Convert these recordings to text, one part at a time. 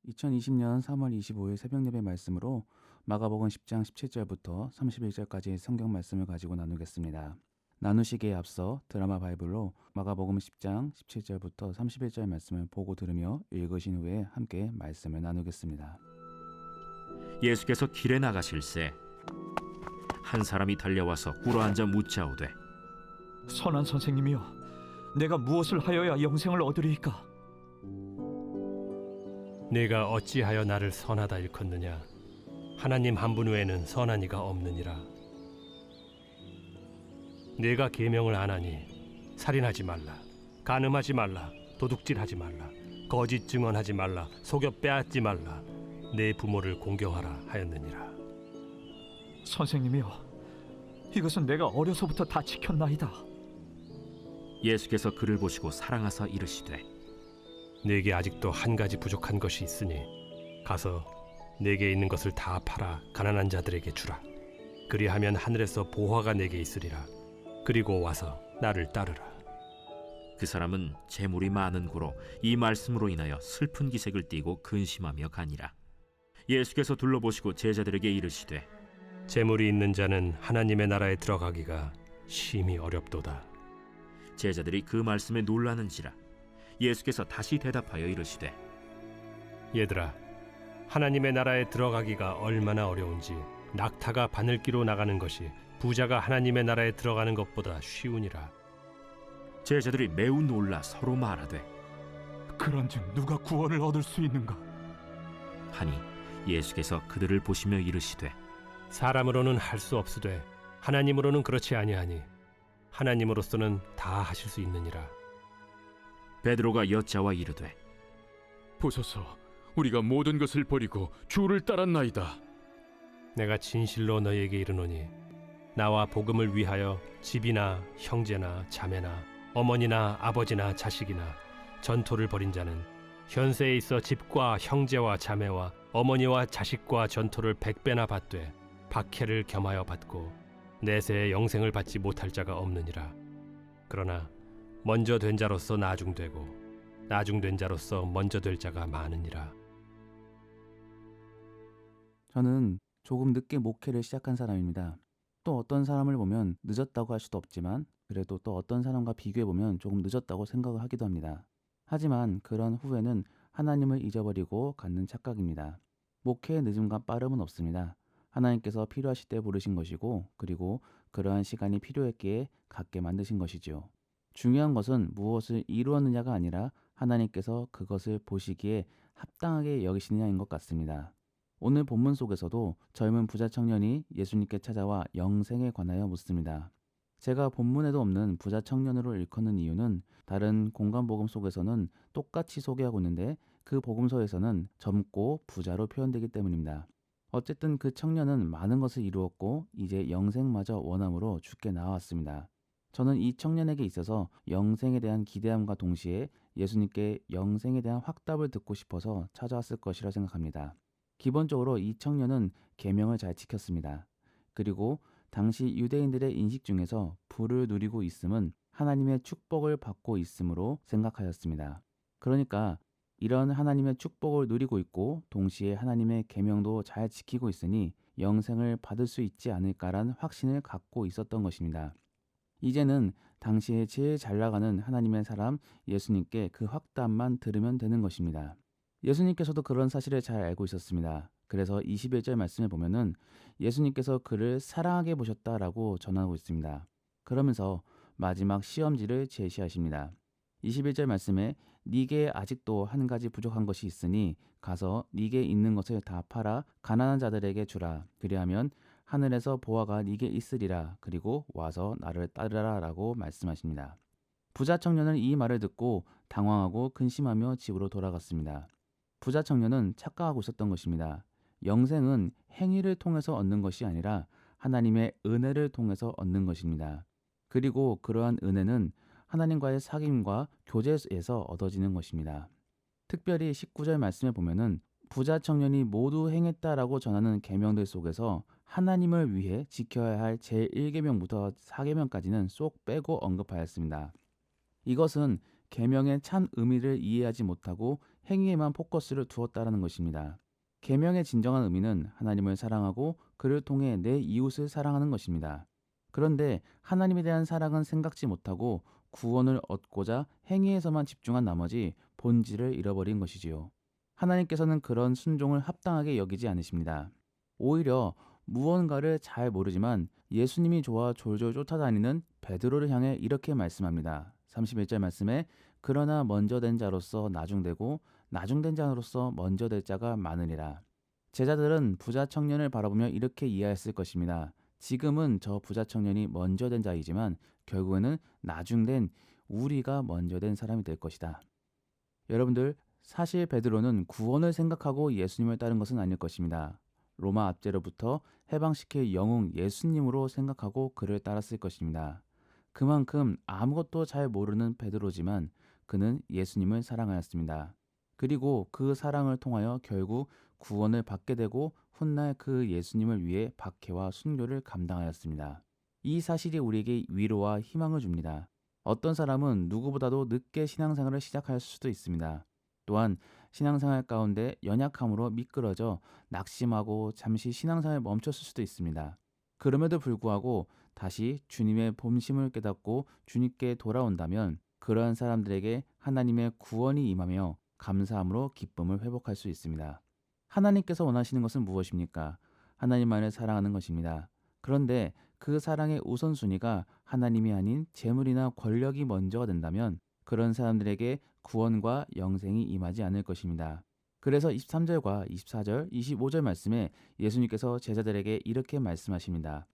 2020년 3월 25일 새벽 예배 말씀으로 마가복음 10장 17절부터 31절까지 성경 말씀을 가지고 나누겠습니다. 나누시기에 앞서 드라마 바이블로 마가복음 10장 17절부터 31절 말씀을 보고 들으며 읽으신 후에 함께 말씀을 나누겠습니다. 예수께서 길에 나가실새 한 사람이 달려와서 꿇어앉아 묻자오되, 선한 선생님이여, 내가 무엇을 하여야 영생을 얻으리이까? 네가 어찌하여 나를 선하다 일컫느냐? 하나님 한 분 외에는 선한 이가 없느니라. 네가 계명을 안 하니 살인하지 말라, 간음하지 말라, 도둑질하지 말라, 거짓 증언하지 말라, 속여 빼앗지 말라, 내 부모를 공경하라 하였느니라. 선생님이여, 이것은 내가 어려서부터 다 지켰나이다. 예수께서 그를 보시고 사랑하사 이르시되, 네게 아직도 한 가지 부족한 것이 있으니 가서 네게 있는 것을 다 팔아 가난한 자들에게 주라. 그리하면 하늘에서 보화가 네게 있으리라. 그리고 와서 나를 따르라. 그 사람은 재물이 많은 고로 이 말씀으로 인하여 슬픈 기색을 띠고 근심하며 가니라. 예수께서 둘러보시고 제자들에게 이르시되, 재물이 있는 자는 하나님의 나라에 들어가기가 심히 어렵도다. 제자들이 그 말씀에 놀라는지라. 예수께서 다시 대답하여 이르시되, 얘들아, 하나님의 나라에 들어가기가 얼마나 어려운지 낙타가 바늘기로 나가는 것이 부자가 하나님의 나라에 들어가는 것보다 쉬우니라. 제자들이 매우 놀라 서로 말하되, 그런즉 누가 구원을 얻을 수 있는가? 하니 예수께서 그들을 보시며 이르시되, 사람으로는 할 수 없으되 하나님으로는 그렇지 아니하니 하나님으로서는 다 하실 수 있느니라. 베드로가 여짜와 이르되, 보소서, 우리가 모든 것을 버리고 주를 따랐나이다. 내가 진실로 너희에게 이르노니 나와 복음을 위하여 집이나 형제나 자매나 어머니나 아버지나 자식이나 전토를 벌인 자는 현세에 있어 집과 형제와 자매와 어머니와 자식과 전토를 100배나 받되 박해를 겸하여 받고 내세에 영생을 받지 못할 자가 없느니라. 그러나 먼저 된 자로서 나중되고 나중된 자로서 먼저 될 자가 많으니라. 저는 조금 늦게 목회를 시작한 사람입니다. 또 어떤 사람을 보면 늦었다고 할 수도 없지만 그래도 또 어떤 사람과 비교해보면 조금 늦었다고 생각을 하기도 합니다. 하지만 그런 후회는 하나님을 잊어버리고 갖는 착각입니다. 목회의 늦음과 빠름은 없습니다. 하나님께서 필요하실 때 부르신 것이고 그리고 그러한 시간이 필요했기에 갖게 만드신 것이지요. 중요한 것은 무엇을 이루었느냐가 아니라 하나님께서 그것을 보시기에 합당하게 여기시느냐인 것 같습니다. 오늘 본문 속에서도 젊은 부자 청년이 예수님께 찾아와 영생에 관하여 묻습니다. 제가 본문에도 없는 부자 청년으로 일컫는 이유는 다른 공간복음 속에서는 똑같이 소개하고 있는데 그 복음서에서는 젊고 부자로 표현되기 때문입니다. 어쨌든 그 청년은 많은 것을 이루었고 이제 영생마저 원함으로 주께 나왔습니다. 저는 이 청년에게 있어서 영생에 대한 기대함과 동시에 예수님께 영생에 대한 확답을 듣고 싶어서 찾아왔을 것이라 생각합니다. 기본적으로 이 청년은 계명을 잘 지켰습니다. 그리고 당시 유대인들의 인식 중에서 부를 누리고 있음은 하나님의 축복을 받고 있음으로 생각하였습니다. 그러니까 이런 하나님의 축복을 누리고 있고 동시에 하나님의 계명도 잘 지키고 있으니 영생을 받을 수 있지 않을까라는 확신을 갖고 있었던 것입니다. 이제는 당시에 제일 잘 나가는 하나님의 사람 예수님께 그 확답만 들으면 되는 것입니다. 예수님께서도 그런 사실을 잘 알고 있었습니다. 그래서 21절 말씀에 보면은 예수님께서 그를 사랑하게 보셨다라고 전하고 있습니다. 그러면서 마지막 시험지를 제시하십니다. 21절 말씀에 네게 아직도 한 가지 부족한 것이 있으니 가서 네게 있는 것을 다 팔아 가난한 자들에게 주라. 그리하면 하늘에서 보화가 네게 있으리라. 그리고 와서 나를 따르라 라고 말씀하십니다. 부자 청년은 이 말을 듣고 당황하고 근심하며 집으로 돌아갔습니다. 부자 청년은 착각하고 있었던 것입니다. 영생은 행위를 통해서 얻는 것이 아니라 하나님의 은혜를 통해서 얻는 것입니다. 그리고 그러한 은혜는 하나님과의 사귐과 교제에서 얻어지는 것입니다. 특별히 19절 말씀에 보면은 부자 청년이 모두 행했다라고 전하는 계명들 속에서 하나님을 위해 지켜야 할 제1계명부터 4계명까지는 쏙 빼고 언급하였습니다. 이것은 계명의 찬 의미를 이해하지 못하고 행위에만 포커스를 두었다라는 것입니다. 계명의 진정한 의미는 하나님을 사랑하고 그를 통해 내 이웃을 사랑하는 것입니다. 그런데 하나님에 대한 사랑은 생각지 못하고 구원을 얻고자 행위에서만 집중한 나머지 본질을 잃어버린 것이지요. 하나님께서는 그런 순종을 합당하게 여기지 않으십니다. 오히려 무언가를 잘 모르지만 예수님이 좋아 졸졸 쫓아다니는 베드로를 향해 이렇게 말씀합니다. 31절 말씀에 그러나 먼저 된 자로서 나중되고 나중된 자로서 먼저 될 자가 많으리라. 제자들은 부자 청년을 바라보며 이렇게 이해했을 것입니다. 지금은 저 부자 청년이 먼저 된 자이지만 결국에는 나중된 우리가 먼저 된 사람이 될 것이다. 여러분들, 사실 베드로는 구원을 생각하고 예수님을 따른 것은 아닐 것입니다. 로마 압제로부터 해방시킬 영웅 예수님으로 생각하고 그를 따랐을 것입니다. 그만큼 아무것도 잘 모르는 베드로지만 그는 예수님을 사랑하였습니다. 그리고 그 사랑을 통하여 결국 구원을 받게 되고 훗날 그 예수님을 위해 박해와 순교를 감당하였습니다. 이 사실이 우리에게 위로와 희망을 줍니다. 어떤 사람은 누구보다도 늦게 신앙생활을 시작할 수도 있습니다. 또한 신앙생활 가운데 연약함으로 미끄러져 낙심하고 잠시 신앙생활을 멈췄을 수도 있습니다. 그럼에도 불구하고 다시 주님의 본심을 깨닫고 주님께 돌아온다면 그러한 사람들에게 하나님의 구원이 임하며 감사함으로 기쁨을 회복할 수 있습니다. 하나님께서 원하시는 것은 무엇입니까? 하나님만을 사랑하는 것입니다. 그런데 그 사랑의 우선순위가 하나님이 아닌 재물이나 권력이 먼저가 된다면 그런 사람들에게 구원과 영생이 임하지 않을 것입니다. 그래서 23절과 24절, 25절 말씀에 예수님께서 제자들에게 이렇게 말씀하십니다.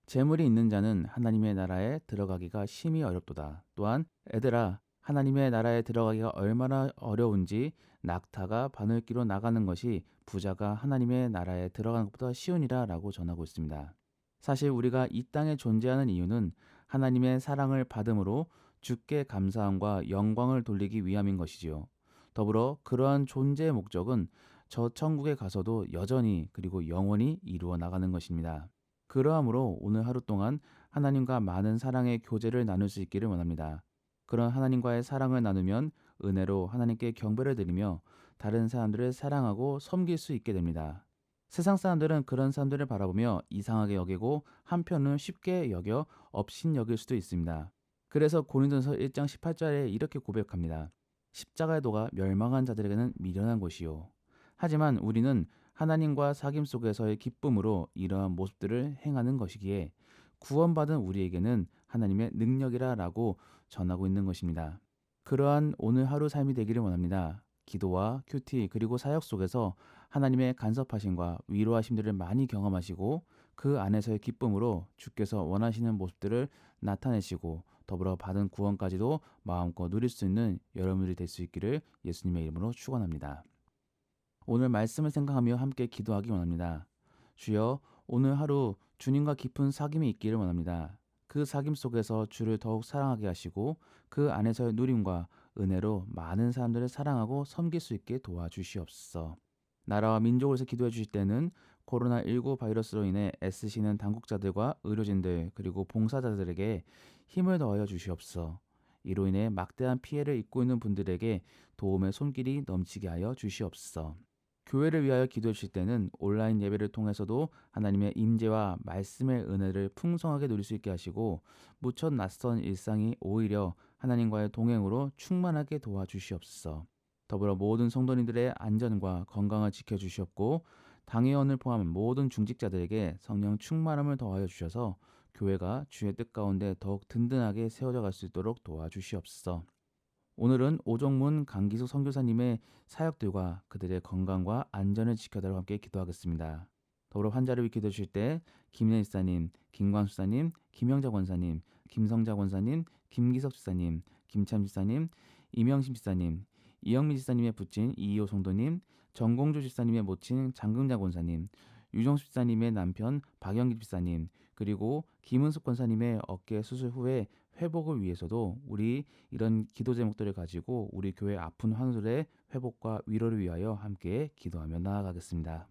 재물이 있는 자는 하나님의 나라에 들어가기가 심히 어렵도다. 또한 애들아, 하나님의 나라에 들어가기가 얼마나 어려운지 낙타가 바늘기로 나가는 것이 부자가 하나님의 나라에 들어가는 것보다 쉬우니라 라고 전하고 있습니다. 사실 우리가 이 땅에 존재하는 이유는 하나님의 사랑을 받음으로 주께 감사함과 영광을 돌리기 위함인 것이지요. 더불어 그러한 존재의 목적은 저 천국에 가서도 여전히 그리고 영원히 이루어 나가는 것입니다. 그러하므로 오늘 하루 동안 하나님과 많은 사랑의 교제를 나눌 수 있기를 원합니다. 그런 하나님과의 사랑을 나누면 은혜로 하나님께 경배를 드리며 다른 사람들을 사랑하고 섬길 수 있게 됩니다. 세상 사람들은 그런 사람들을 바라보며 이상하게 여기고 한편은 쉽게 여겨 업신여길 수도 있습니다. 그래서 고린도전서 1장 18절에 이렇게 고백합니다. 십자가의 도가 멸망한 자들에게는 미련한 것이요. 하지만 우리는 하나님과 사귐 속에서의 기쁨으로 이러한 모습들을 행하는 것이기에 구원받은 우리에게는 하나님의 능력이라 라고 전하고 있는 것입니다. 그러한 오늘 하루 삶이 되기를 원합니다. 기도와 큐티 그리고 사역 속에서 하나님의 간섭하심과 위로하심들을 많이 경험하시고 그 안에서의 기쁨으로 주께서 원하시는 모습들을 나타내시고 더불어 받은 구원까지도 마음껏 누릴 수 있는 여러분들이 될 수 있기를 예수님의 이름으로 축원합니다. 오늘 말씀을 생각하며 함께 기도하기 원합니다. 주여, 오늘 하루 주님과 깊은 사귐이 있기를 원합니다. 그 사귐 속에서 주를 더욱 사랑하게 하시고 그 안에서의 누림과 은혜로 많은 사람들을 사랑하고 섬길 수 있게 도와주시옵소서. 나라와 민족을 위해서 기도해 주실 때는 코로나19 바이러스로 인해 애쓰시는 당국자들과 의료진들 그리고 봉사자들에게 힘을 더하여 주시옵소서. 이로 인해 막대한 피해를 입고 있는 분들에게 도움의 손길이 넘치게 하여 주시옵소서. 교회를 위하여 기도해 주실 때는 온라인 예배를 통해서도 하나님의 임재와 말씀의 은혜를 풍성하게 누릴 수 있게 하시고 무척 낯선 일상이 오히려 하나님과의 동행으로 충만하게 도와주시옵소서. 더불어 모든 성도님들의 안전과 건강을 지켜주시옵고 당회원을 포함한 모든 중직자들에게 성령 충만함을 더하여 주셔서 교회가 주의 뜻 가운데 더욱 든든하게 세워져 갈 수 있도록 도와주시옵소서. 오늘은 오종문 강기숙 선교사님의 사역들과 그들의 건강과 안전을 지켜달라고 함께 기도하겠습니다. 더불어 환자를 위해 기도해 주실 때 김인혜 집사님, 김광수 집사님, 김영자 권사님, 김성자 권사님, 김기석 집사님, 김참 집사님, 이명심 집사님, 이영미 집사님의 부친 이희호 성도님, 정공주 집사님의 모친 장금자 권사님, 유정수 집사님의 남편 박영기 집사님, 그리고 김은숙 권사님의 어깨 수술 후에 회복을 위해서도 우리 이런 기도 제목들을 가지고 우리 교회 아픈 환우들의 회복과 위로를 위하여 함께 기도하며 나아가겠습니다.